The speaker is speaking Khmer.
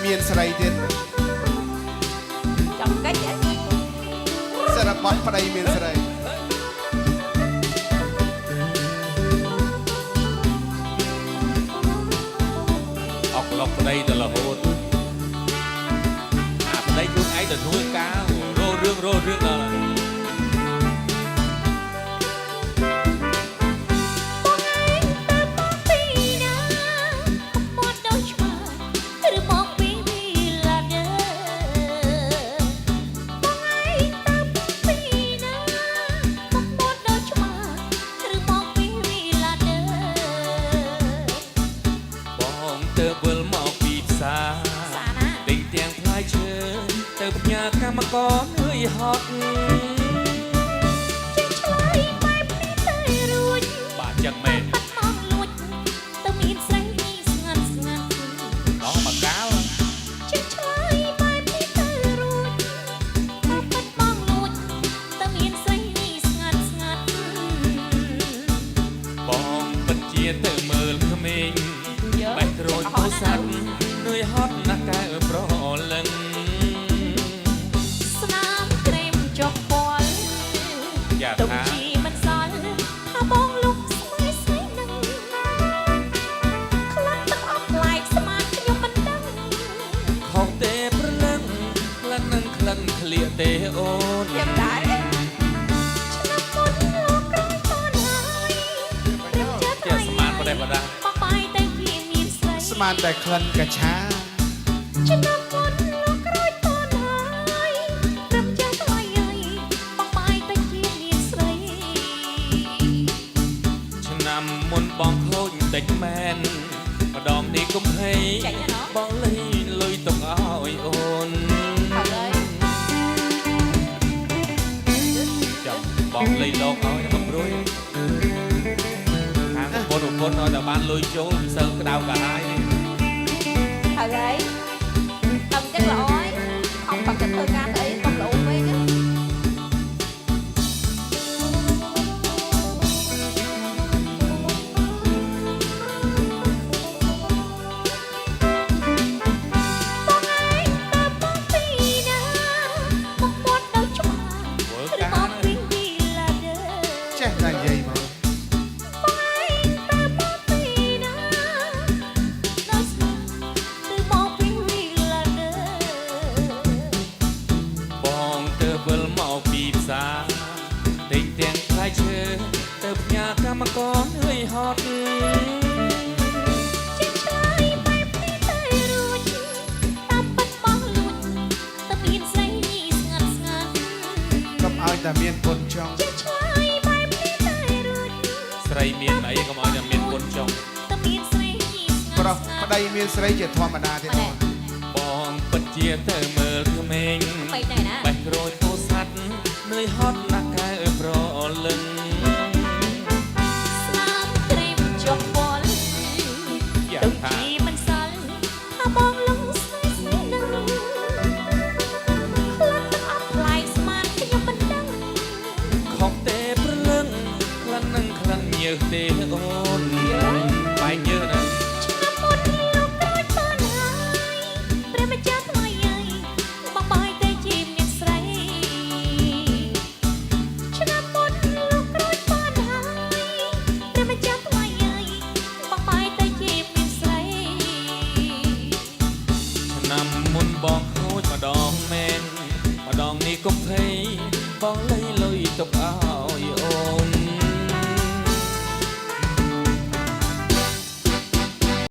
មានស្រីទៀតចាំកិច្ចសរបត់ប្តីមានស្រីអុកឡុកប្តីទៅរហូតអាប្តីខ្លួនឯងទៅធ្វើការរោរឿងដល់កម្មករនឿយហត់ចេះឆ្លើយបែបនេះទៅរួចបាទចឹងមែនមកលួចទៅមានស្រីស្ងាត់ដល់មកកាលចេះឆ្លើយបែបនេះទៅរួចមកលួចទៅមានស្រីស្ងាត់បងពិតជាទៅមើលក្មេងបែកក្រូចពោធិ៍សាត់នឿយហត់ណាស់កែប្រលឹងទុំជីមិនសល់ថាបងលុកស្មីស្មីនឹងខ្លាត់ទឹកអប់ឡែកស្មានខ្ញុំមិនដឹងខុសទេប្រលឹងក្លិននឹងក្លិនឃ្លៀកទេអូនខ្ញុំដែរឆ្នាំមុនលោកក្រោយតនហើយចេះស្មានប្រទេសបដាបបាយតែជាមានស្រីស្មានតែក្លិនកឆាឆ្នាំមុនលោកក្រោយតនហើយត្រឹមចេះថ្លៃហើយបបាយតែជាមានស្រីឆ្នាំមុនបងខូចតិចមែនម្ដងនេះកុំភ័យបងលុយទុកឲ្យអូនហើយចាំបងលុយលោកឲ្យកំព្រួយខាងប្រពន្ធឲ្យតែបានលុយចូលមិនសូវក្តៅកាហាយហើយតំចិត្តល្អហើយខំបាក់ទៅធ្វើការទៅអីកុំលោវិញណាចេះតែនិយាយមកបងទៅវិលមកពីផ្សារទិញទាំងផ្លែឈើទៅផ្ញើកម្មករនឿយហត់ចេះឆ្លើយបែបនេះទៅរួចតាមបាត់បងលួចទៅមានស្រីស្ងាត់កុំឲ្យតែមានពុនចង់ចេះឆ្លើយបែបនេះទៅរួចស្រីមានអីកុំឲ្យតែមានពុនចង់ទៅមានស្រីប្រុសប្តីមានស្រីជាធម្មតាទេបងពិតជាទៅមើលក្មេងបែកក្រូចពោធិ៍សាត់នឿយហត់ណាស់កែប្រលឹងស្នាមត្រេមជាប់វល់ទុំជីមិនសល់ថាបងលងស្មីស្មីនឹងខ្លាត់ទឹកអប់ឡែកស្មានខ្ញុំមិនដឹងខុសទេប្រលឹងក្លិននឹងក្លិនញើសទេអូនបែកញើសណាឆ្នាំមុនលោកក្រោយតនហើយព្រះម្ចាស់ថ្លៃហើយបងបាយតែជាមានស្រីឆ្នាំមុនលោកក្រោយតនហើយព្រះម្ចាស់ថ្លៃហើយបងបាយតែជាមានស្រីឆ្នាំមុនបងខូចម្ដងមែនម្ដងនេះកុំភ័យបងលៃ